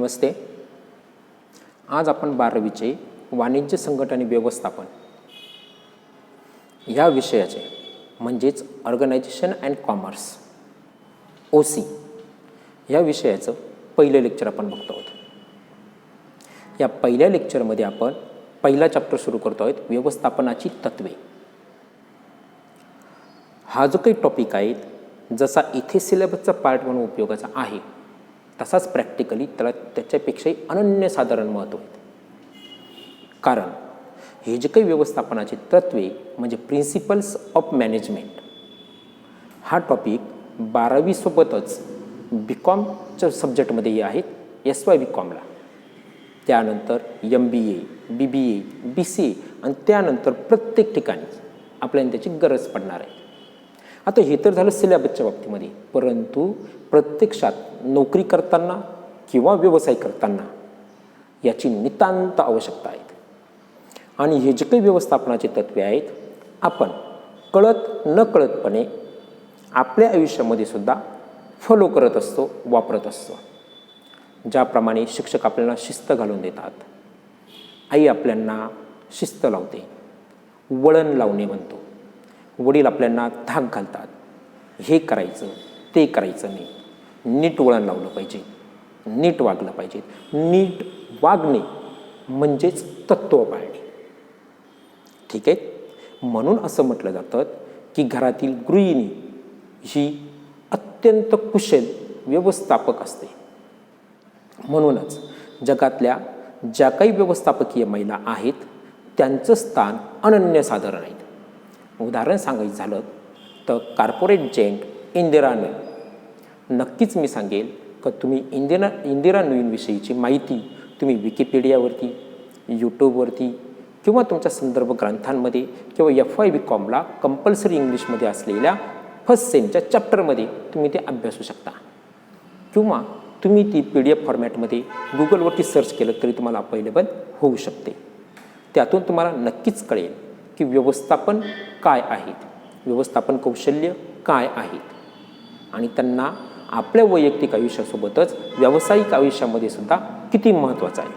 नमस्ते. आज आपण 12वीचे वाणिज्य संघटन आणि व्यवस्थापन ह्या विषयाचे म्हणजेच ऑर्गनायझेशन अँड कॉमर्स OC ह्या विषयाचं पहिलं लेक्चर आपण बघतो आहोत. या पहिल्या लेक्चरमध्ये आपण पहिला चॅप्टर सुरू करतो आहोत, व्यवस्थापनाची तत्वे. हा जो काही टॉपिक आहे जसा इथे सिलेबसचा पार्ट म्हणून उपयोगाचा आहे तसाच प्रॅक्टिकली त्याच्यापेक्षाही अनन्यसाधारण महत्त्व आहे. कारण हे जे काही व्यवस्थापनाची तत्वे म्हणजे प्रिन्सिपल्स ऑफ मॅनेजमेंट हा टॉपिक 12वी सोबतच BComच्या सब्जेक्टमध्येही आहेत, SY BComला. त्यानंतर MBA, BBA, BCA आणि त्यानंतर प्रत्येक ठिकाणी आपल्याला त्याची गरज पडणार आहे. आता हे तर झालं सिलेबसच्या बाबतीमध्ये, परंतु प्रत्यक्षात नोकरी करताना किंवा व्यवसाय करताना याची नितांत आवश्यकता आहे. आणि हे जे काही व्यवस्थापनाचे तत्वे आहेत आपण कळत नकळतपणे आपल्या आयुष्यामध्ये सुद्धा फॉलो करत असतो, वापरत असतो. ज्याप्रमाणे शिक्षक आपल्याला शिस्त घालून देतात, आई आपल्यांना शिस्त लावते, वळण लावणे म्हणतो, वडील आपल्यांना धाक घालतात, हे करायचं ते करायचं नाही, नीट वळण लावलं पाहिजे, नीट वागलं पाहिजे. नीट वागणे म्हणजेच तत्त्व पाळणे. ठीक आहे. म्हणून असं म्हटलं जातं की घरातील गृहिणी ही अत्यंत कुशल व्यवस्थापक असते. म्हणूनच जगातल्या ज्या काही व्यवस्थापकीय महिला आहेत त्यांचं स्थान अनन्यसाधारण आहे. उदाहरण सांगायचं झालं तर कॉर्पोरेट जेंट इंदिरा नूईन. नक्कीच मी सांगेल की तुम्ही इंदिरा नूईनविषयीची माहिती तुम्ही विकिपीडियावरती, यूट्यूबवरती किंवा तुमच्या संदर्भ ग्रंथांमध्ये किंवा FY BComला कंपल्सरी इंग्लिशमध्ये असलेल्या फर्स्ट सेमच्या चॅप्टरमध्ये तुम्ही ते अभ्यासू शकता. किंवा तुम्ही ती PDF फॉर्मॅटमध्ये गुगलवरती सर्च केलं तरी तुम्हाला अवेलेबल होऊ शकते. त्यातून तुम्हाला नक्कीच कळेल की व्यवस्थापन काय आहेत, व्यवस्थापन कौशल्य काय आहेत आणि त्यांना आपल्या वैयक्तिक आयुष्यासोबतच व्यावसायिक आयुष्यामध्ये सुद्धा किती महत्त्वाचं आहे.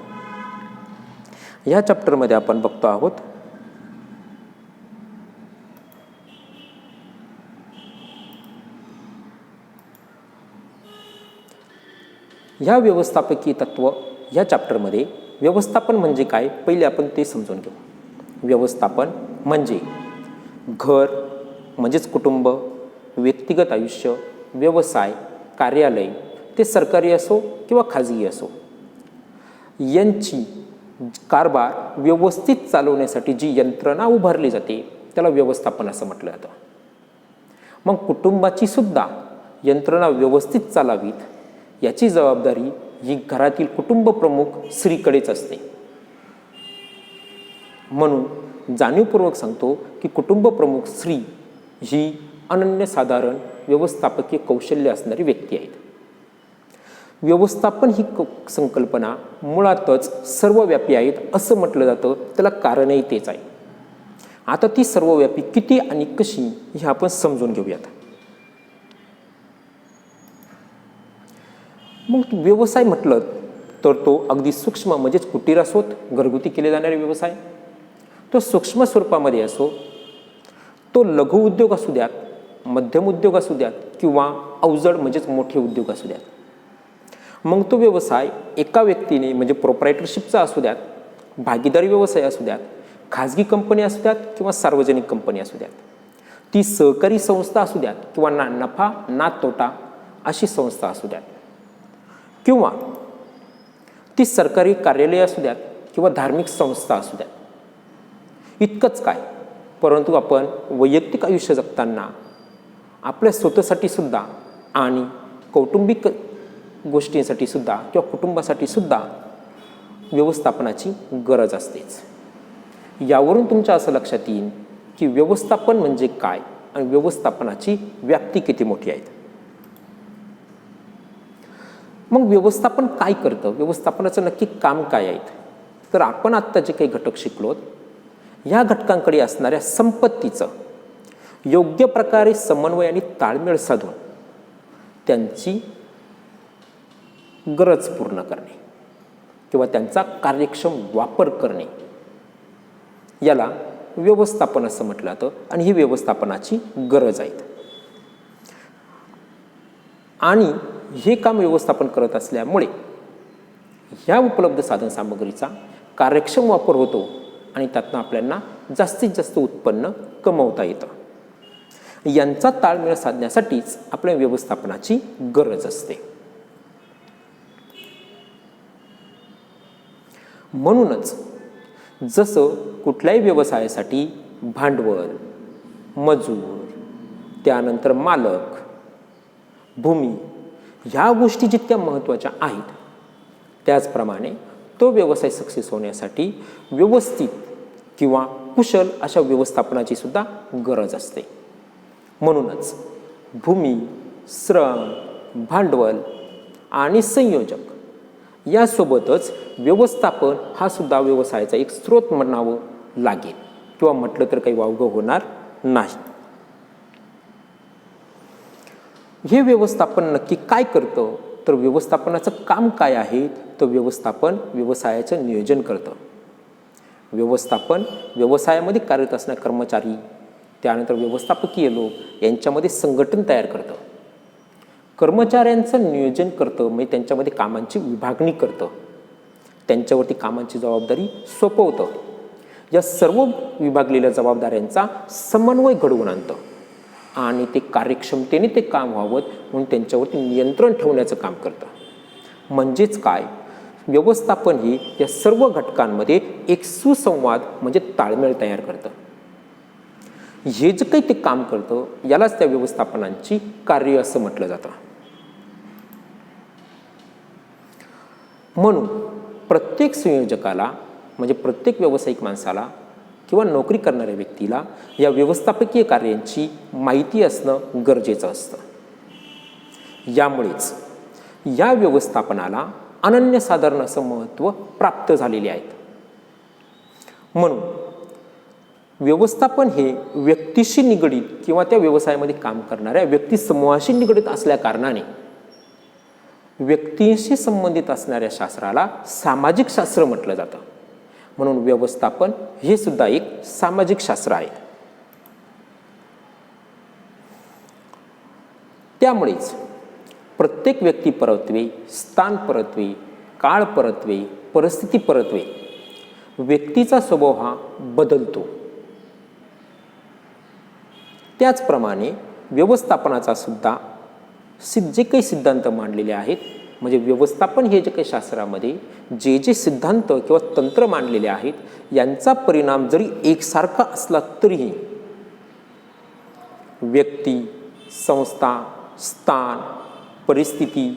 ह्या चॅप्टरमध्ये आपण बघतो आहोत ह्या व्यवस्थापकीय तत्व. ह्या चॅप्टरमध्ये व्यवस्थापन म्हणजे काय पहिले आपण ते समजून घेऊ. व्यवस्थापन म्हणजे घर म्हणजेच कुटुंब, व्यक्तिगत आयुष्य, व्यवसाय, कार्यालय ते सरकारी असो किंवा खाजगी असो यांची कारभार व्यवस्थित चालवण्यासाठी जी यंत्रणा उभारली जाते त्याला व्यवस्थापन असं म्हटलं जातं. मग कुटुंबाची सुद्धा यंत्रणा व्यवस्थित चालावीत याची जबाबदारी ही घरातील कुटुंब प्रमुख स्त्रीकडेच असते. म्हणून जाणीवपूर्वक सांगतो की कुटुंब प्रमुख स्त्री ही अनन्यसाधारण व्यवस्थापकीय कौशल्य असणारी व्यक्ती आहेत. व्यवस्थापन ही संकल्पना मुळातच सर्वव्यापी आहेत असं म्हटलं जातं. त्याला कारणही तेच आहे. आता ती सर्वव्यापी किती आणि कशी हे आपण समजून घेऊयात. मग व्यवसाय म्हटलं तर तो अगदी सूक्ष्म म्हणजेच कुटीर असोत, घरगुती केले जाणारे व्यवसाय, तो सूक्ष्म स्वरूपामध्ये असो, तो लघु उद्योग असू द्यात, मध्यम उद्योग असू द्यात किंवा अवजड म्हणजेच मोठे उद्योग असू द्यात. मग तो व्यवसाय एका व्यक्तीने म्हणजे प्रोप्रायटरशिपचा असू द्यात, भागीदारी व्यवसाय असू द्यात, खाजगी कंपनी असू द्यात किंवा सार्वजनिक कंपनी असू द्यात, ती सहकारी संस्था असू द्यात किंवा ना नफा ना तोटा अशी संस्था असू द्यात, किंवा ती सरकारी कार्यालय असू द्यात किंवा धार्मिक संस्था असू द्यात. इतकंच काय, परंतु आपण वैयक्तिक आयुष्य जगताना आपल्या स्वतःसाठी सुद्धा आणि कौटुंबिक गोष्टींसाठी सुद्धा किंवा कुटुंबासाठी सुद्धा व्यवस्थापनाची गरज असतेच. यावरून तुमच्या असं लक्षात येईल की व्यवस्थापन म्हणजे काय आणि व्यवस्थापनाची व्याप्ती किती मोठी आहे. मग व्यवस्थापन काय करतं, व्यवस्थापनाचं नक्की काम काय आहे, तर आपण आत्ता जे काही घटक शिकलोत ह्या घटकांकडे असणाऱ्या संपत्तीचं योग्य प्रकारे समन्वय आणि ताळमेळ साधून त्यांची गरज पूर्ण करणे. किंवा त्यांचा कार्यक्षम वापर करणे याला व्यवस्थापन असं म्हटलं जातं आणि ही व्यवस्थापनाची गरज आहे. आणि हे काम व्यवस्थापन करत असल्यामुळे ह्या उपलब्ध साधनसामग्रीचा कार्यक्षम वापर होतो आणि त्यातनं आपल्याला जास्तीत जास्त उत्पन्न कमवता येतं. यांचा ताळमेळ साधण्यासाठीच आपल्या व्यवस्थापनाची गरज असते. म्हणूनच जसं कुठल्याही व्यवसायासाठी भांडवल, मजूर, त्यानंतर मालक, भूमी ह्या गोष्टी जितक्या महत्त्वाच्या आहेत, त्याचप्रमाणे तो व्यवसाय सक्सेस होण्यासाठी व्यवस्थित किंवा कुशल अशा व्यवस्थापनाची सुद्धा गरज असते. म्हणूनच भूमी, श्रम, भांडवल आणि संयोजक यासोबतच व्यवस्थापन हा सुद्धा व्यवसायाचा एक स्रोत म्हणावं लागेल किंवा म्हटलं तर काही वावगं होणार नाही. हे व्यवस्थापन नक्की काय करतं, तर व्यवस्थापनाचं काम काय आहे, तर व्यवस्थापन व्यवसायाचं नियोजन करतं. व्यवस्थापन व्यवसायामध्ये कार्यरत असणारे कर्मचारी, त्यानंतर व्यवस्थापकीय लोक यांच्यामध्ये संघटन तयार करतं. कर्मचाऱ्यांचं नियोजन करतं, म्हणजे त्यांच्यामध्ये कामांची विभागणी करतं, त्यांच्यावरती कामांची जबाबदारी सोपवतं. या सर्व विभागलेल्या जबाबदाऱ्यांचा समन्वय घडवून आणतं आणि ते कार्यक्षमतेने ते काम व्हावं म्हणून त्यांच्यावरती नियंत्रण ठेवण्याचं काम करतं. म्हणजेच काय, व्यवस्थापन हे या सर्व घटकांमध्ये एक सुसंवाद म्हणजे ताळमेळ तयार करतं. हे जे काही ते काम करतं यालाच त्या व्यवस्थापनांची कार्य असं म्हटलं जातं. म्हणून प्रत्येक संयोजकाला म्हणजे प्रत्येक व्यावसायिक माणसाला किंवा नोकरी करणाऱ्या व्यक्तीला या व्यवस्थापकीय कार्यांची माहिती असणं गरजेचं असतं. यामुळेच या व्यवस्थापनाला अनन्यसाधारण असं महत्त्व प्राप्त झालेले आहेत. म्हणून व्यवस्थापन हे व्यक्तीशी निगडीत किंवा त्या व्यवसायामध्ये काम करणाऱ्या व्यक्तिसमूहाशी निगडीत असल्या कारणाने व्यक्तींशी संबंधित असणाऱ्या शास्त्राला सामाजिक शास्त्र म्हटलं जातं. म्हणून व्यवस्थापन हे सुद्धा एक सामाजिक शास्त्र आहे. त्यामुळेच प्रत्येक व्यक्ती परत्वे, स्थान परत्वे, काळ परत्वे, परिस्थिती परत्वे व्यक्तीचा स्वभाव हा बदलतो. त्याचप्रमाणे व्यवस्थापनाचा सुद्धा जे काही सिद्धांत मांडलेले आहेत, म्हणजे व्यवस्थापन हे जे काही शास्त्रामध्ये जे जे सिद्धांत किंवा तंत्र मांडलेले आहेत यांचा परिणाम जरी एकसारखा असला तरीही व्यक्ती, संस्था, स्थान, परिस्थिती,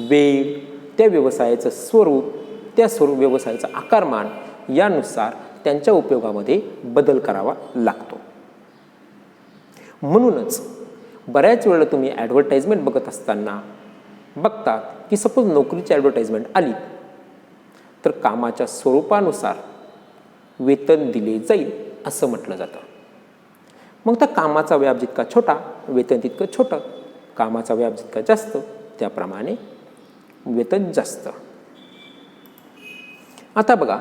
वेळ, त्या व्यवसायाचं स्वरूप, त्या व्यवसायाचं आकारमान यानुसार त्यांच्या उपयोगामध्ये बदल करावा लागतो. म्हणूनच बऱ्याच वेळेला तुम्ही ॲडव्हर्टाइजमेंट बघत असताना बघतात की सपोज नोकरीची ॲडव्हर्टाइजमेंट आली तर कामाच्या स्वरूपानुसार वेतन दिले जाईल असं म्हटलं जातं. मग त्या कामाचा व्याप जितका छोटा वेतन तितकं छोटं, कामाचा व्याप जितका जास्त त्याप्रमाणे वेतन जास्त. आता बघा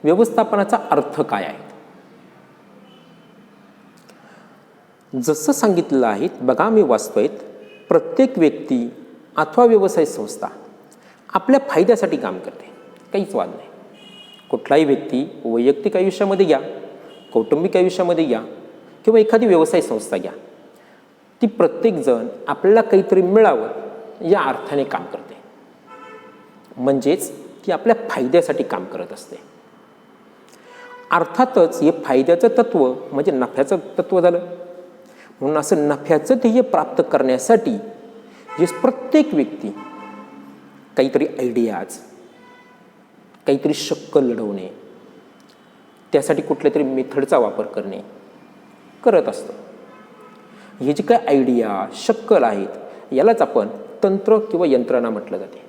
व्यवस्थापनाचा अर्थ काय आहे. जसं सांगितलेलं आहे बघा, मी वाचतोय, प्रत्येक व्यक्ती अथवा व्यवसाय संस्था आपल्या फायद्यासाठी काम करते, काहीच वाद नाही. कुठलाही व्यक्ती वैयक्तिक आयुष्यामध्ये घ्या, कौटुंबिक आयुष्यामध्ये घ्या किंवा एखादी व्यवसाय संस्था घ्या, ती प्रत्येकजण आपल्याला काहीतरी मिळावं या अर्थाने काम करते. म्हणजेच ती आपल्या फायद्यासाठी काम करत असते. अर्थातच हे फायद्याचं तत्व म्हणजे नफ्याचं तत्व झालं. म्हणून असं नफ्याचं ध्येय प्राप्त करण्यासाठी जे प्रत्येक व्यक्ती काहीतरी आयडियाज, काहीतरी शक्कल लढवणे, त्यासाठी कुठल्या तरी मेथडचा वापर करणे करत असतो. हे जे काय आयडिया, शक्कल आहेत यालाच आपण तंत्र किंवा यंत्रणा म्हटलं जाते.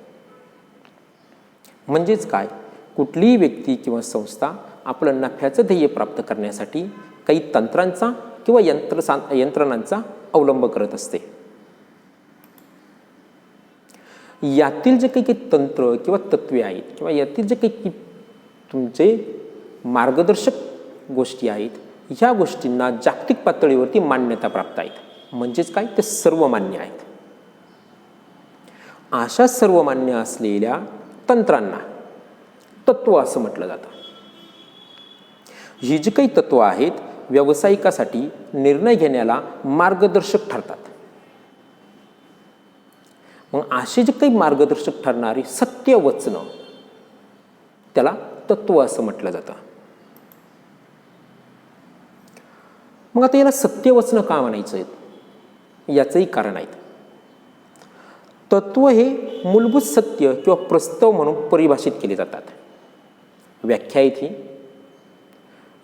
म्हणजेच काय, कुठलीही व्यक्ती किंवा संस्था आपलं नफ्याचं ध्येय प्राप्त करण्यासाठी काही तंत्रांचा किंवा यंत्रणांचा अवलंब करत असते. यातील जे काही काही तंत्र किंवा तत्वे आहेत किंवा यातील जे काही तुमचे मार्गदर्शक गोष्टी आहेत, ह्या गोष्टींना जागतिक पातळीवरती मान्यता प्राप्त आहेत. म्हणजेच काय, ते सर्वमान्य आहेत. अशा सर्वमान्य असलेल्या तंत्रांना तत्व असं म्हटलं जातं. ही जी काही तत्व आहेत व्यावसायिकासाठी निर्णय घेण्याला मार्गदर्शक ठरतात. मग असे जे काही मार्गदर्शक ठरणारी सत्य वचनं, त्याला तत्व असं म्हटलं जातं. मग आता याला सत्यवचनं का म्हणायचं आहे, याचंही कारण आहे. तत्व हे मूलभूत सत्य किंवा प्रस्ताव म्हणून परिभाषित केले जातात. व्याख्या आहे ती,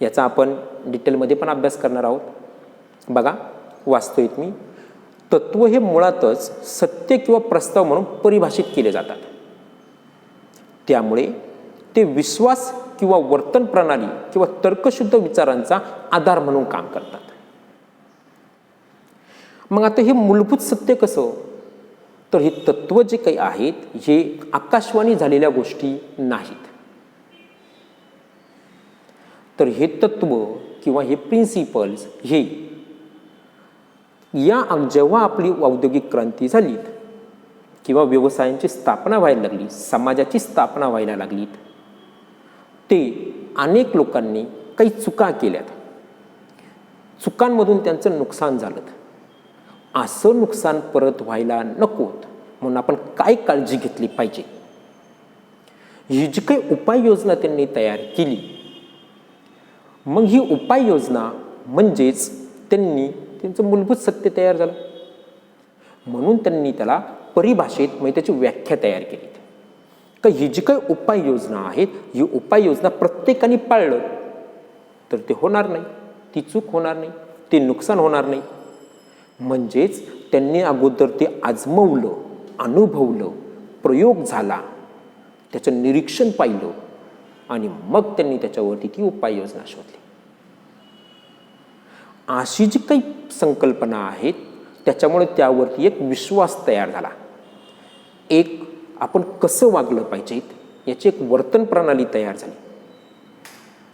याचा आपण डिटेलमध्ये पण अभ्यास करणार आहोत. बघा, वाचतोय मी. तत्व हे मुळातच सत्य किंवा प्रस्ताव म्हणून परिभाषित केले जातात. त्यामुळे ते विश्वास किंवा वर्तन प्रणाली किंवा तर्कशुद्ध विचारांचा आधार म्हणून काम करतात. मग आता हे मूलभूत सत्य कसं, तर हे तत्व जे काही आहेत हे आकाशवाणी झालेल्या गोष्टी नाहीत. तर हे तत्व किंवा हे प्रिन्सिपल्स हे जेव्हा आपली औद्योगिक क्रांती झाली किंवा व्यवसायांची स्थापना व्हायला लागली, समाजाची स्थापना व्हायला लागली, ते अनेक लोकांनी काही चुका केल्यात. चुकांमधून त्यांचं नुकसान झालं. असं नुकसान परत व्हायला नकोत म्हणून आपण काय काळजी घेतली पाहिजे, ही जी काही उपाययोजना त्यांनी तयार केली. मग ही उपाययोजना म्हणजेच त्यांचं मूलभूत सत्य तयार झालं. म्हणून त्यांनी त्याला परिभाषेत म्हणजे त्याची व्याख्या तयार केली का ही जी काही उपाययोजना आहेत, ही उपाययोजना प्रत्येकाने पाळलं तर ते होणार नाही, ती चूक होणार नाही, ते नुकसान होणार नाही. म्हणजेच त्यांनी अगोदर ते आजमवलं, अनुभवलं, प्रयोग झाला, त्याचं निरीक्षण पाहिलं आणि मग त्यांनी त्याच्यावरती ती उपाययोजना शोधली. अशी जी काही संकल्पना आहेत त्याच्यामुळे त्यावरती एक विश्वास तयार झाला. एक आपण कसं वागलं पाहिजे याची एक वर्तन प्रणाली तयार झाली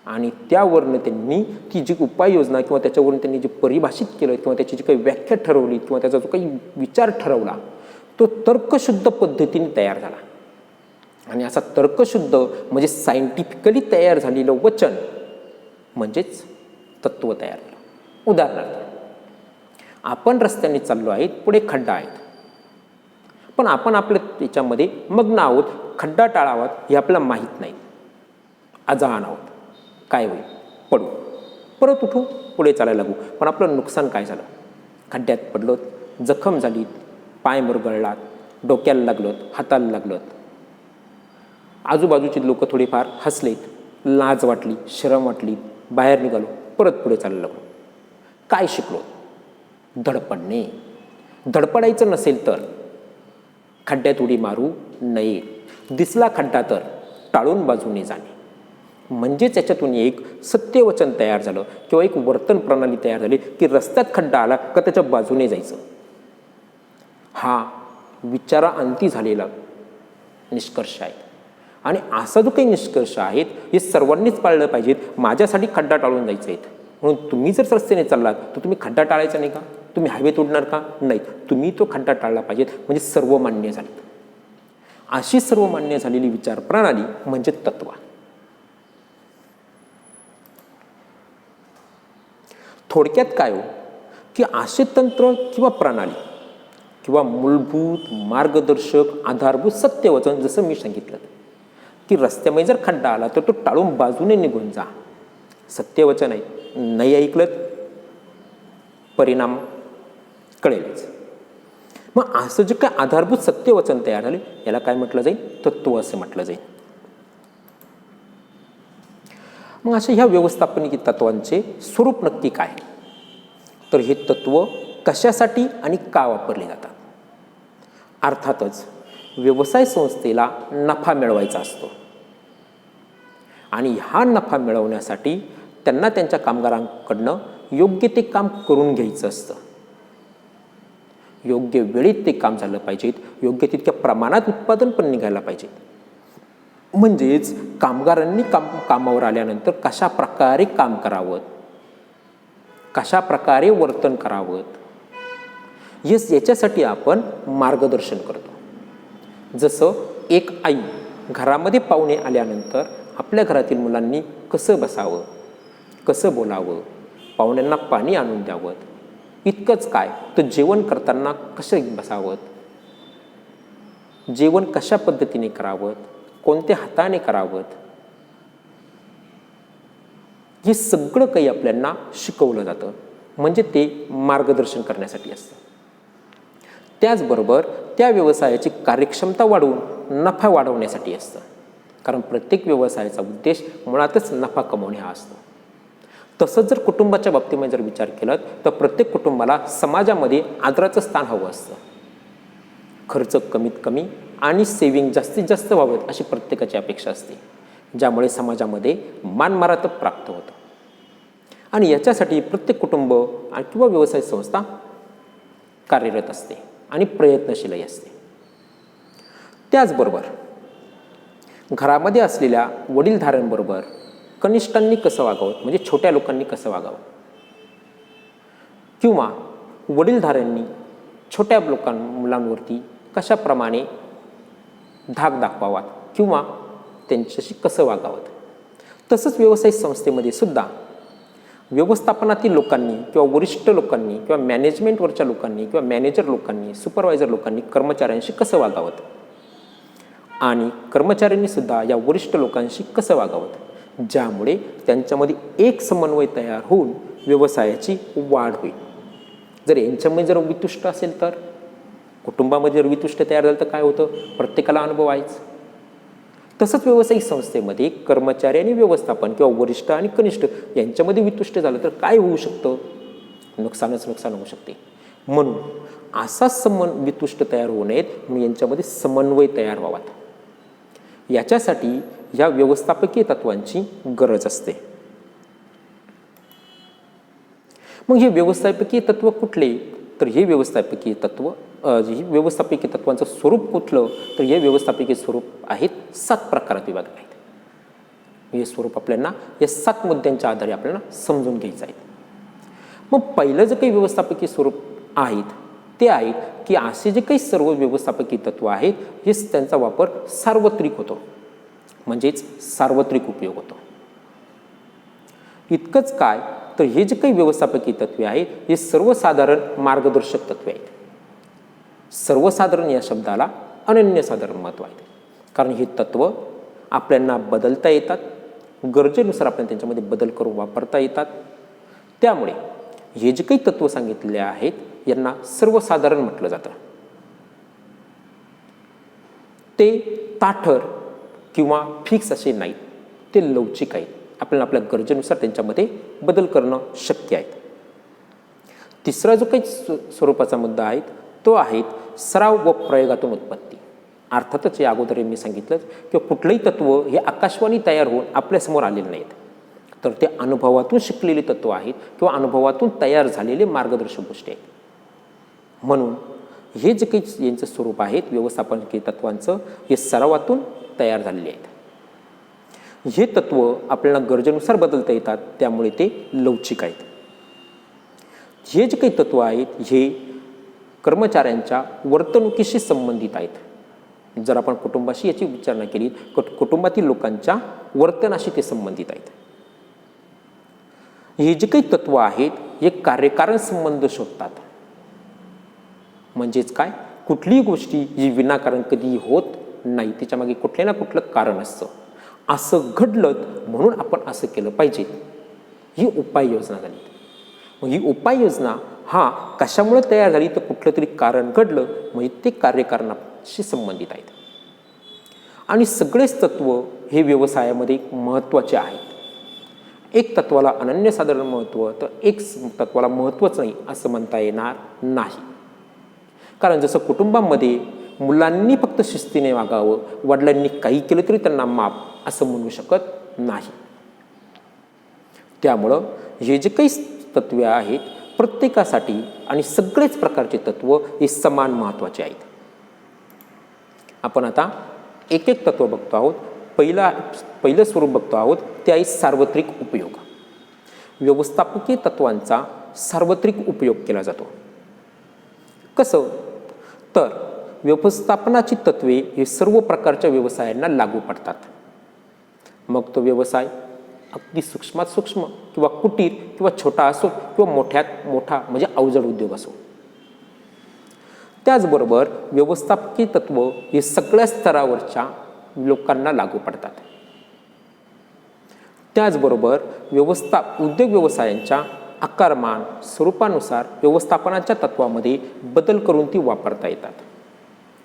आणि त्यावरनं त्यांनी ती जी उपाययोजना किंवा त्याच्यावरून त्यांनी जे परिभाषित केलं किंवा त्याची जी काही व्याख्या ठरवली किंवा त्याचा जो काही विचार ठरवला तो तर्कशुद्ध पद्धतीने तयार झाला. आणि असा तर्कशुद्ध म्हणजे सायंटिफिकली तयार झालेलं वचन म्हणजेच तत्व तयार झालं. उदाहरणार्थ, आपण रस्त्याने चाललो आहेत, पुढे खड्डा आहेत, पण आपण आपल्या त्याच्यामध्ये मग्न आहोत, खड्डा टाळावा हे आपल्याला माहीत नाही, अजाण आहोत. काय होईल, पडू, परत उठू, पुढे चालायला लागू. पण आपलं नुकसान काय झालं, खड्ड्यात पडलो, जखम झाली, पाय मुरगळलात, डोक्याला लागलं, हाताला लागलं. आजूबाजूची लोक थोडीफार हसलेत, लाज वाटली, शरम वाटली, बाहेर निघालो, परत पुढे चालायला लागलो. काय शिकलो, धडपडणे. धडपडायचं नसेल तर खड्ड्यात उडी मारू नये, दिसला खड्डा तर टाळून बाजूने जाणे. म्हणजेच याच्यातून एक सत्यवचन तयार झालं किंवा एक वर्तन प्रणाली तयार झाली की रस्त्यात खड्डा आला का त्याच्या बाजूने जायचं. हा विचाराअंती झालेला निष्कर्ष आहे. आणि असा जो काही निष्कर्ष आहेत हे सर्वांनीच पाळलं पाहिजेत. माझ्यासाठी खड्डा टाळून जायचे आहेत म्हणून तुम्ही जर रस्त्याने चाललात तर तुम्ही खड्डा टाळायचा नाही का, तुम्ही हवेत उडणार का, नाही, तुम्ही तो खड्डा टाळला पाहिजेत. म्हणजे सर्वमान्य झाले. अशी सर्वमान्य झालेली विचार प्रणाली म्हणजे तत्व. थोडक्यात काय हो की असे तंत्र किंवा प्रणाली किंवा मूलभूत मार्गदर्शक आधारभूत सत्यवचन, जसं मी सांगितलं की रस्त्यामध्ये जर खड्डा आला तर तो टाळून बाजूने निघून जा, सत्यवचन आहे. नाही ऐकलं परिणाम कळेलच. मग असं जे काय आधारभूत सत्यवचन तयार झाले याला काय म्हटलं जाईल, तत्व असं म्हटलं जाईल. मग अशा ह्या व्यवस्थापनिक तत्वांचे स्वरूप नक्की काय, तर हे तत्व कशासाठी आणि का वापरले जातात. अर्थातच व्यवसाय संस्थेला नफा मिळवायचा असतो आणि हा नफा मिळवण्यासाठी त्यांना त्यांच्या कामगारांकडनं योग्य ते काम करून घ्यायचं असतं. योग्य वेळेत ते काम झालं पाहिजेत, योग्य तितक्या प्रमाणात उत्पादन पण निघायला पाहिजे. म्हणजेच कामगारांनी कामावर आल्यानंतर कशा प्रकारे काम करावं, कशा प्रकारे वर्तन करावं, याच्यासाठी आपण मार्गदर्शन करतो. जसं एक आई घरामध्ये पाहुणे आल्यानंतर आपल्या घरातील मुलांनी कसं बसावं, कसं बोलावं, पाहुण्यांना पाणी आणून द्यावं, इतकंच काय तर जेवण करताना कसं बसावं, जेवण कशा पद्धतीने करावं, कोणत्या हाताने करावं, हे सगळं काही आपल्याला शिकवलं जातं. म्हणजे ते मार्गदर्शन करण्यासाठी असतं. त्याचबरोबर त्या व्यवसायाची कार्यक्षमता वाढवून नफा वाढवण्यासाठी असतं. कारण प्रत्येक व्यवसायाचा उद्देश मुळातच नफा कमवणे हा असतो. तसंच जर कुटुंबाच्या बाबतीमध्ये जर विचार केला तर प्रत्येक कुटुंबाला समाजामध्ये आदराचं स्थान हवं असतं. खर्च कमीत कमी आणि सेविंग जास्तीत जास्त व्हावेत अशी प्रत्येकाची अपेक्षा असते, ज्यामुळे समाजामध्ये मानमरातब प्राप्त होतं. आणि याच्यासाठी प्रत्येक कुटुंब किंवा व्यवसाय संस्था कार्यरत असते आणि प्रयत्नशीलही असते. त्याचबरोबर घरामध्ये असलेल्या वडीलधाऱ्यांबरोबर कनिष्ठांनी कसं वागावं, म्हणजे छोट्या लोकांनी कसं वागावं, किंवा वडीलधाऱ्यांनी छोट्या मुलांवरती कशाप्रमाणे धाक दाखवावा किंवा त्यांच्याशी कसं वागावं. तसंच व्यवसाय संस्थेमध्ये सुद्धा व्यवस्थापनातील लोकांनी किंवा वरिष्ठ लोकांनी किंवा मॅनेजमेंटवरच्या लोकांनी किंवा मॅनेजर लोकांनी, सुपरवायझर लोकांनी कर्मचाऱ्यांशी कसं वागावं आणि कर्मचाऱ्यांनी सुद्धा या वरिष्ठ लोकांशी कसं वागावं, ज्यामुळे त्यांच्यामध्ये एक समन्वय तयार होऊन व्यवसायाची वाढ होईल. जर यांच्यामध्ये जर वितुष्ट असेल तर, कुटुंबामध्ये जर वितुष्ट तयार झालं तर काय होतं, प्रत्येकाला अनुभव आहेच. तसंच व्यावसायिक संस्थेमध्ये कर्मचारी आणि व्यवस्थापन किंवा वरिष्ठ आणि कनिष्ठ यांच्यामध्ये वितुष्ट झालं तर काय होऊ शकतं, नुकसान होऊ शकते. म्हणून असा वितुष्ट तयार होऊ नयेत म्हणून यांच्यामध्ये समन्वय तयार व्हावा. याच्यासाठी या व्यवस्थापकीय तत्वांची गरज असते. मग हे व्यवस्थापकीय तत्व कुठले, तर हे व्यवस्थापकीय तत्वांचं स्वरूप कुठलं, तर हे व्यवस्थापकीय स्वरूप आहेत 7 प्रकारात विभागले आहेत. हे स्वरूप आपल्याला या 7 मुद्द्यांच्या आधारे आपल्याला समजून घ्यायचं आहे. मग पहिलं जे काही व्यवस्थापकीय स्वरूप आहेत ते आहेत की असे जे काही सर्व व्यवस्थापकीय तत्व आहेत हे त्यांचा वापर सार्वत्रिक होतो, म्हणजेच सार्वत्रिक उपयोग होतो. इतकंच काय तर हे जे काही व्यवस्थापकीय तत्वे आहेत हे सर्वसाधारण मार्गदर्शक तत्वे आहेत. सर्वसाधारण या शब्दाला अनन्यसाधारण महत्त्व आहे, कारण हे तत्व आपल्याला बदलता येतात, गरजेनुसार आपल्याला त्यांच्यामध्ये बदल करून वापरता येतात. त्यामुळे हे जे काही तत्व सांगितलेले आहेत यांना सर्वसाधारण म्हटलं जातं. ते ताठर किंवा फिक्स असे नाहीत, ते लवचिक आहेत. आपल्याला आपल्या गरजेनुसार त्यांच्यामध्ये बदल करणं शक्य आहे. तिसरा जो काही स्वरूपाचा मुद्दा आहे तो आहे सराव व प्रयोगातून उत्पत्ती. अर्थातच या अगोदर मी सांगितलं की कुठलंही तत्व हे आकाशवाणी तयार होऊन आपल्यासमोर आलेले नाहीत, तर ते अनुभवातून शिकलेले तत्व आहेत किंवा अनुभवातून तयार झालेले मार्गदर्शक गोष्टी आहेत. म्हणून हे जे काही यांचं स्वरूप आहेत व्यवस्थापकीय तत्वांचं हे सरावातून तयार झालेले आहेत. हे तत्व आपल्याला गरजेनुसार बदलता येतात, त्यामुळे ते लवचिक आहेत. हे जे काही तत्व आहेत हे कर्मचाऱ्यांच्या वर्तणुकीशी संबंधित आहेत. जर आपण कुटुंबाशी याची विचारणा केली तर कुटुंबातील लोकांच्या वर्तनाशी ते संबंधित आहेत. हे जे काही तत्व आहेत हे कार्यकारण संबंध शोधतात. म्हणजेच काय, कुठलीही गोष्टी ही विनाकारण कधीही होत नाही, त्याच्यामागे कुठले ना कुठलं कारण असतं. असं घडलं म्हणून आपण असं केलं पाहिजे, ही उपाययोजना झाली. मग ही उपाययोजना हा कशामुळे तयार झाली, तर कुठलं तरी कारण घडलं म्हणजे ते कार्यकारणाशी संबंधित आहेत. आणि सगळेच तत्व हे व्यवसायामध्ये महत्त्वाचे आहेत. एक तत्वाला अनन्यसाधारण महत्त्व तर एक तत्वाला महत्त्वच नाही असं म्हणता येणार नाही. कारण जसं कुटुंबामध्ये मुलांनी फक्त शिस्तीने वागावं, वडिलांनी काही केलं तरी त्यांना माफ असं म्हणू शकत नाही. त्यामुळं हे जे काही तत्वे आहेत प्रत्येकासाठी आणि सगळेच प्रकारचे तत्व हे समान महत्त्वाचे आहेत. आपण आता एक एक तत्व बघतो आहोत. पहिलं स्वरूप बघतो आहोत ते आहे सार्वत्रिक उपयोग. व्यवस्थापकीय तत्वांचा सार्वत्रिक उपयोग केला जातो. कसं तर व्यवस्थापनाची तत्वे हे सर्व प्रकारच्या व्यवसायांना लागू पडतात. मग तो व्यवसाय अगदी सूक्ष्मात सूक्ष्म किंवा कुटीर किंवा छोटा असो किंवा मोठ्यात मोठा म्हणजे अवजड उद्योग असो. त्याचबरोबर व्यवस्थापकीय तत्व हे सगळ्या स्तरावरच्या लोकांना लागू पडतात. त्याचबरोबर उद्योग व्यवसायांच्या आकारमान स्वरूपानुसार व्यवस्थापनाच्या तत्वामध्ये बदल करून ती वापरता येतात.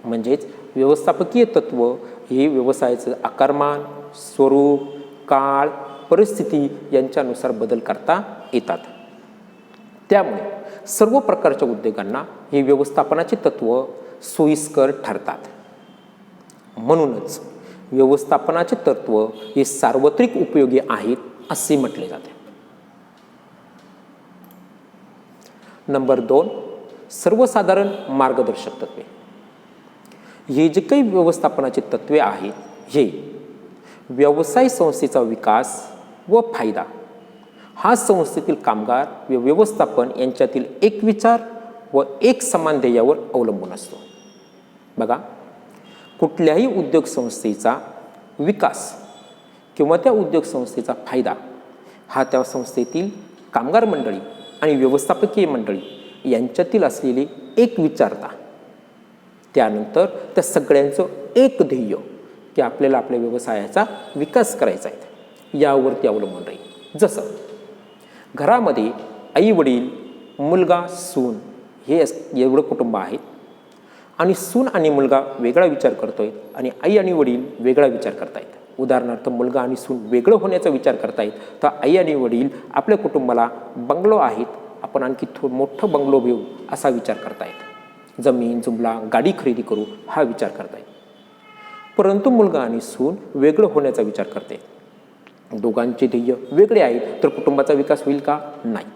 म्हणजेच व्यवस्थापकीय तत्व हे व्यवसायाचं आकारमान स्वरूप काळ परिस्थिती यांच्यानुसार बदल करता येतात. त्यामुळे सर्व प्रकारच्या उद्योगांना हे व्यवस्थापनाचे तत्व सोयीस्कर ठरतात. म्हणूनच व्यवस्थापनाचे तत्व हे सार्वत्रिक उपयोगी आहेत असे म्हटले जाते. नंबर 2 सर्वसाधारण मार्गदर्शक तत्वे. हे जे काही व्यवस्थापनाचे तत्वे आहेत हे व्यवसाय संस्थेचा विकास व फायदा हा संस्थेतील कामगार व व्यवस्थापन यांच्यातील एक विचार व एक समान ध्येयावर अवलंबून असतो. बघा, कुठल्याही उद्योग संस्थेचा विकास किंवा त्या उद्योग संस्थेचा फायदा हा त्या संस्थेतील कामगार मंडळी आणि व्यवस्थापकीय मंडळी यांच्यातील असलेली एक विचारता, त्यानंतर त्या सगळ्यांचं एक ध्येय की आपल्याला आपल्या व्यवसायाचा विकास करायचा आहे यावरती अवलंबून राहील. जसं घरामध्ये आई वडील मुलगा सून हे एवढं कुटुंब आहेत आणि सून आणि मुलगा वेगळा विचार करतोय आणि आई आणि वडील वेगळा विचार करतायत. उदाहरणार्थ मुलगा आणि सून वेगळं होण्याचा विचार करतायत तर आई आणि वडील आपल्या कुटुंबाला बंगलो आहेत आपण आणखी मोठं बंगलो घेऊ असा विचार करतायत. जमीन जुमला गाडी खरेदी करू हा विचार करतायत. परंतु मुलगा आणि सून वेगळं होण्याचा विचार करते. दोघांचे ध्येय वेगळे आहेत तर कुटुंबाचा विकास होईल का? नाही.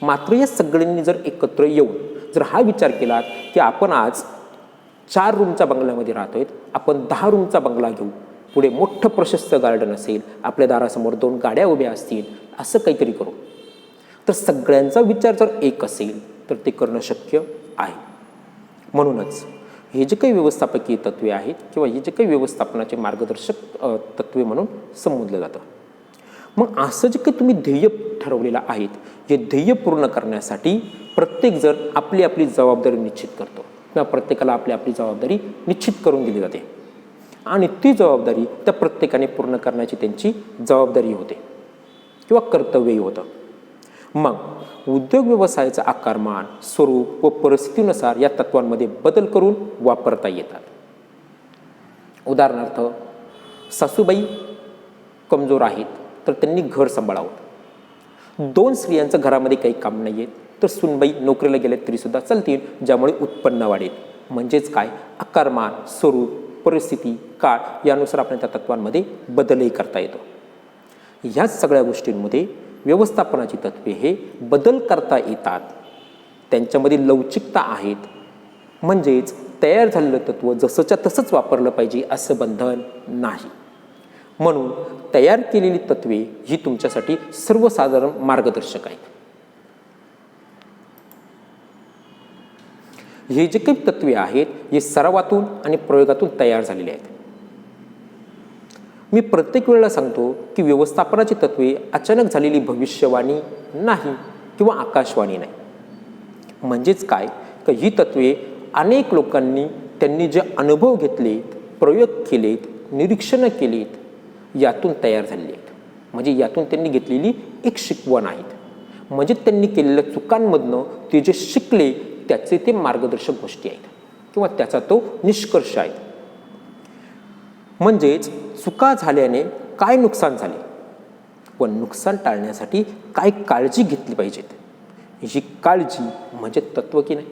मात्र या सगळ्यांनी जर एकत्र येऊन जर हा विचार केला की आपण आज 4 रूमच्या बंगल्यामध्ये राहतोय, आपण 10 रूमचा बंगला घेऊ, पुढे मोठं प्रशस्त गार्डन असेल, आपल्या दारासमोर 2 गाड्या उभ्या असतील, असं काहीतरी करू, तर सगळ्यांचा विचार जर एक असेल तर ते करणं शक्य आहे. म्हणूनच हे जे काही व्यवस्थापकीय तत्वे आहेत किंवा हे जे काही व्यवस्थापनाचे मार्गदर्शक तत्वे म्हणून संबोधलं जातं. मग असं जे काही तुम्ही ध्येय ठरवलेलं आहेत, हे ध्येय पूर्ण करण्यासाठी प्रत्येकजण आपली आपली जबाबदारी निश्चित करतो किंवा प्रत्येकाला आपली आपली जबाबदारी निश्चित करून दिली जाते आणि ती जबाबदारी त्या प्रत्येकाने पूर्ण करण्याची त्यांची जबाबदारी होते किंवा कर्तव्यही होतं. मग उद्योग व्यवसायाचं आकारमान स्वरूप व परिस्थितीनुसार या तत्वांमध्ये बदल करून वापरता येतात. उदाहरणार्थ सासूबाई कमजोर आहेत तर त्यांनी घर सांभाळावं. 2 स्त्रियांचं घरामध्ये काही काम नाही आहे तर सुनबाई नोकरीला गेल्या तरीसुद्धा चालतील, ज्यामुळे उत्पन्न वाढेल. म्हणजेच काय, आकारमान स्वरूप परिस्थिती काळ यानुसार आपण त्या तत्वांमध्ये बदलही करता येतो. ह्याच सगळ्या गोष्टींमध्ये व्यवस्थापनाची तत्वे हे बदल करता येतात. त्यांच्यामध्ये लवचिकता आहेत. म्हणजेच तयार झालेलं तत्व जसंच्या तसंच वापरलं पाहिजे असं बंधन नाही. म्हणून तयार केलेली तत्वे ही तुमच्यासाठी सर्वसाधारण मार्गदर्शक आहेत. हे जे काही तत्वे आहेत हे सरावातून आणि प्रयोगातून तयार झालेले आहेत. मी प्रत्येक वेळेला सांगतो की व्यवस्थापनाची तत्वे अचानक झालेली भविष्यवाणी नाही किंवा आकाशवाणी नाही. म्हणजेच काय की ही तत्वे अनेक लोकांनी त्यांनी जे अनुभव घेतलेत, प्रयोग केलेत, निरीक्षणं केलीत यातून तयार झालेली आहेत. म्हणजे यातून त्यांनी घेतलेली एक शिकवण आहेत. म्हणजे त्यांनी केलेल्या चुकांमधनं ते जे शिकले त्याचे ते मार्गदर्शक गोष्टी आहेत किंवा त्याचा तो निष्कर्ष आहे. म्हणजेच चुका झाल्याने काय नुकसान झाले व नुकसान टाळण्यासाठी काय काळजी घेतली पाहिजेत, ही काळजी म्हणजे तत्व की नाही.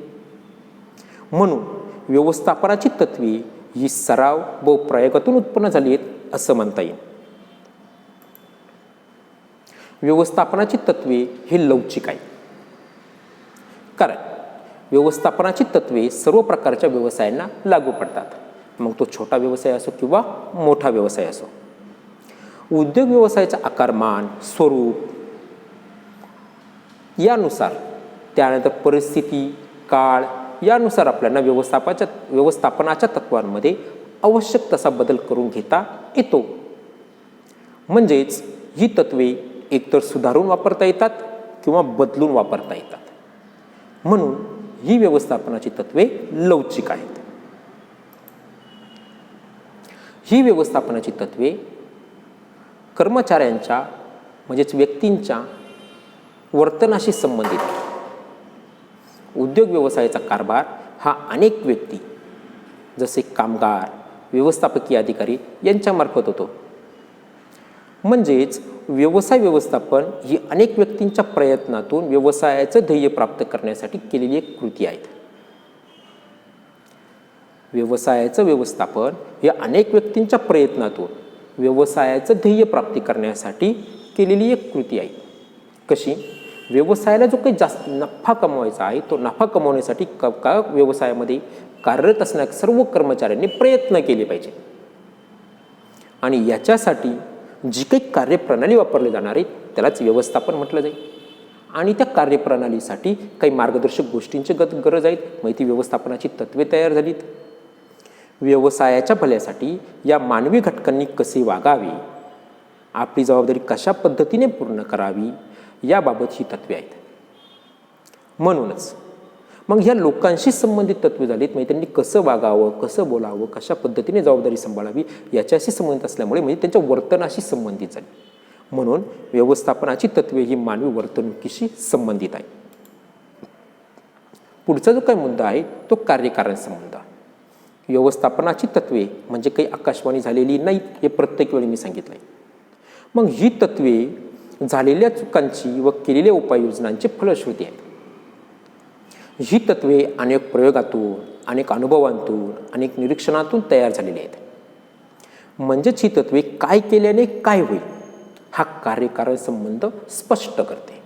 म्हणून व्यवस्थापनाची तत्वे ही सराव व प्रयोगातून उत्पन्न झाली आहेत असं म्हणता येईल. व्यवस्थापनाची तत्वे हे लवचिक आहे. कारण व्यवस्थापनाची तत्वे सर्व प्रकारच्या व्यवसायांना लागू पडतात, मग तो छोटा व्यवसाय असो किंवा मोठा व्यवसाय असो. उद्योग व्यवसायाचा आकारमान, स्वरूप यानुसार, त्यानंतर परिस्थिती, काळ यानुसार आपल्याला व्यवस्थापनाच्या तत्वांमध्ये आवश्यक तसा बदल करून घेता येतो. म्हणजेच ही तत्वे एकतर सुधारून वापरता येतात किंवा बदलून वापरता येतात. म्हणून ही व्यवस्थापनाची तत्वे लवचिक आहेत. ही व्यवस्थापनाची तत्वे कर्मचाऱ्यांच्या म्हणजेच व्यक्तींच्या वर्तनाशी संबंधित आहे. उद्योग व्यवसायाचा कारभार हा अनेक व्यक्ती जसे कामगार, व्यवस्थापकीय अधिकारी यांच्यामार्फत होतो. म्हणजेच व्यवसाय व्यवस्थापन ही अनेक व्यक्तींच्या प्रयत्नातून व्यवसायाचं ध्येय प्राप्त करण्यासाठी केलेली एक कृती आहे. व्यवसायाचं व्यवस्थापन हे अनेक व्यक्तींच्या प्रयत्नातून व्यवसायाचं ध्येय प्राप्ती करण्यासाठी केलेली एक कृती आहे. कशी? व्यवसायाला जो काही जास्त नफा कमवायचा आहे तो नफा कमवण्यासाठी व्यवसायामध्ये कार्यरत असणाऱ्या सर्व कर्मचाऱ्यांनी प्रयत्न केले पाहिजे आणि याच्यासाठी जी काही कार्यप्रणाली वापरली जाणार आहे त्यालाच व्यवस्थापन म्हटलं जाईल. आणि त्या कार्यप्रणालीसाठी काही मार्गदर्शक गोष्टींची गरज आहे, माहिती व्यवस्थापनाची तत्वे तयार झालीत. व्यवसायाच्या भल्यासाठी या मानवी घटकांनी कसे वागावे, आपली जबाबदारी कशा पद्धतीने पूर्ण करावी याबाबत ही तत्वे आहेत. म्हणूनच मग ह्या लोकांशी संबंधित तत्वे झालीत, म्हणजे त्यांनी कसं वागावं, कसं बोलावं, कशा पद्धतीने जबाबदारी सांभाळावी याच्याशी संबंधित असल्यामुळे म्हणजे त्यांच्या वर्तनाशी संबंधित झाली. म्हणून व्यवस्थापनाची तत्वे ही मानवी वर्तणुकीशी संबंधित आहे. पुढचा जो काही मुद्दा आहे तो कार्यकारण संबंध. व्यवस्थापनाची तत्वे म्हणजे काही आकाशवाणी झालेली नाहीत, हे प्रत्येक वेळी मी सांगितलं आहे. मग ही तत्वे झालेल्या चुकांची व केलेल्या उपाययोजनांची फलश्रुती आहेत. ही तत्वे अनेक प्रयोगातून, अनेक अनुभवांतून, अनेक निरीक्षणातून तयार झालेली आहेत. म्हणजेच ही तत्वे काय केल्याने काय होईल हा कार्यकारण संबंध स्पष्ट करते.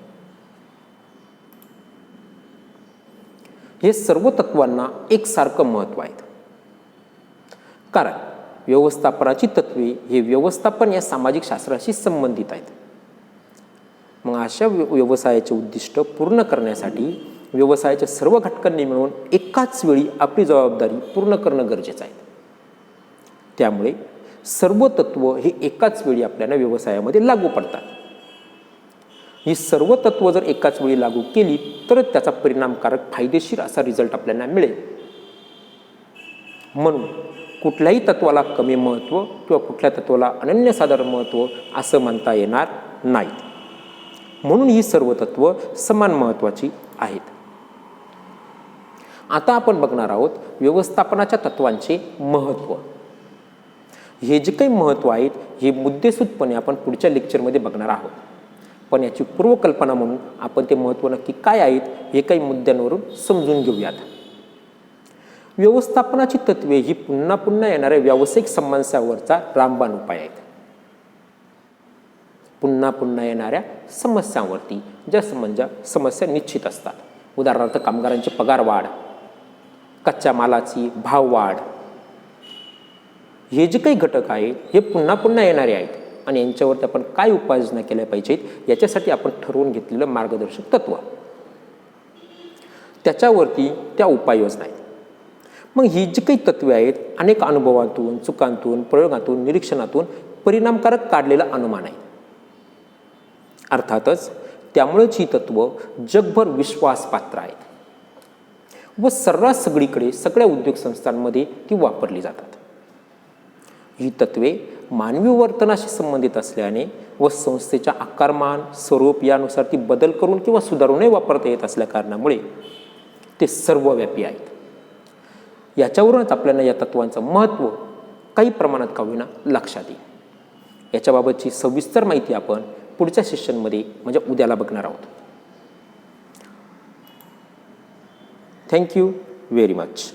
हे सर्व तत्वांना एकसारखं महत्त्व आहे, कारण व्यवस्थापनाची तत्वे हे व्यवस्थापन या सामाजिक शास्त्राशी संबंधित आहेत. मग अशा व्यवसायाचे उद्दिष्ट पूर्ण करण्यासाठी व्यवसायाच्या सर्व घटकांनी मिळून एकाच वेळी आपली जबाबदारी पूर्ण करणं गरजेचं आहे. त्यामुळे सर्व तत्व हे एकाच वेळी आपल्याला व्यवसायामध्ये लागू पडतात. ही सर्व तत्व जर एकाच वेळी लागू केली तरच त्याचा परिणामकारक फायदेशीर असा रिझल्ट आपल्याला मिळेल. म्हणून कुठल्याही तत्वाला कमी महत्त्व किंवा कुठल्या तत्वाला अनन्यसाधारण महत्त्व असं म्हणता येणार नाही. म्हणून ही सर्व तत्व समान महत्त्वाची आहेत. आता आपण बघणार आहोत व्यवस्थापनाच्या तत्वांचे महत्त्व. हे जे काही महत्त्व आहेत हे मुद्देसूदपणे आपण पुढच्या लेक्चरमध्ये बघणार आहोत. पण याची पूर्वकल्पना म्हणून आपण ते महत्त्व नक्की काय आहेत हे काही मुद्द्यांवरून समजून घेऊयात. व्यवस्थापनाची तत्वे ही पुन्हा पुन्हा येणाऱ्या व्यावसायिक समस्यांवरचा रामबाण उपाय आहेत. पुन्हा पुन्हा येणाऱ्या समस्यांवरती ज्या समस्या निश्चित असतात. उदाहरणार्थ कामगारांची पगार वाढ, कच्च्या मालाची भाव वाढ, हे जे काही घटक आहेत हे पुन्हा पुन्हा येणारे आहेत आणि यांच्यावरती आपण काय उपाययोजना केल्या पाहिजेत याच्यासाठी आपण ठरवून घेतलेलं मार्गदर्शक तत्व, त्याच्यावरती त्या उपाययोजना आहेत. मग ही जी काही तत्वे आहेत अनेक अनुभवातून, चुकांतून, प्रयोगातून, निरीक्षणातून परिणामकारक काढलेला अनुमान आहे. अर्थातच त्यामुळेच ही तत्व जगभर विश्वासपात्र आहेत व सर्रास सगळीकडे सगळ्या उद्योग संस्थांमध्ये ती वापरली जातात. ही तत्वे मानवी वर्तनाशी संबंधित असल्याने व संस्थेच्या आकारमान, स्वरूप यानुसार ती बदल करून किंवा सुधारूनही वापरता येत असल्या कारणामुळे ते सर्वव्यापी आहेत. याच्यावरूनच आपल्याला या तत्वांचं महत्त्व काही प्रमाणात का होईना लक्षात येईल. याच्याबाबतची सविस्तर माहिती आपण पुढच्या सेशनमध्ये म्हणजे उद्याला बघणार आहोत. Thank you very much.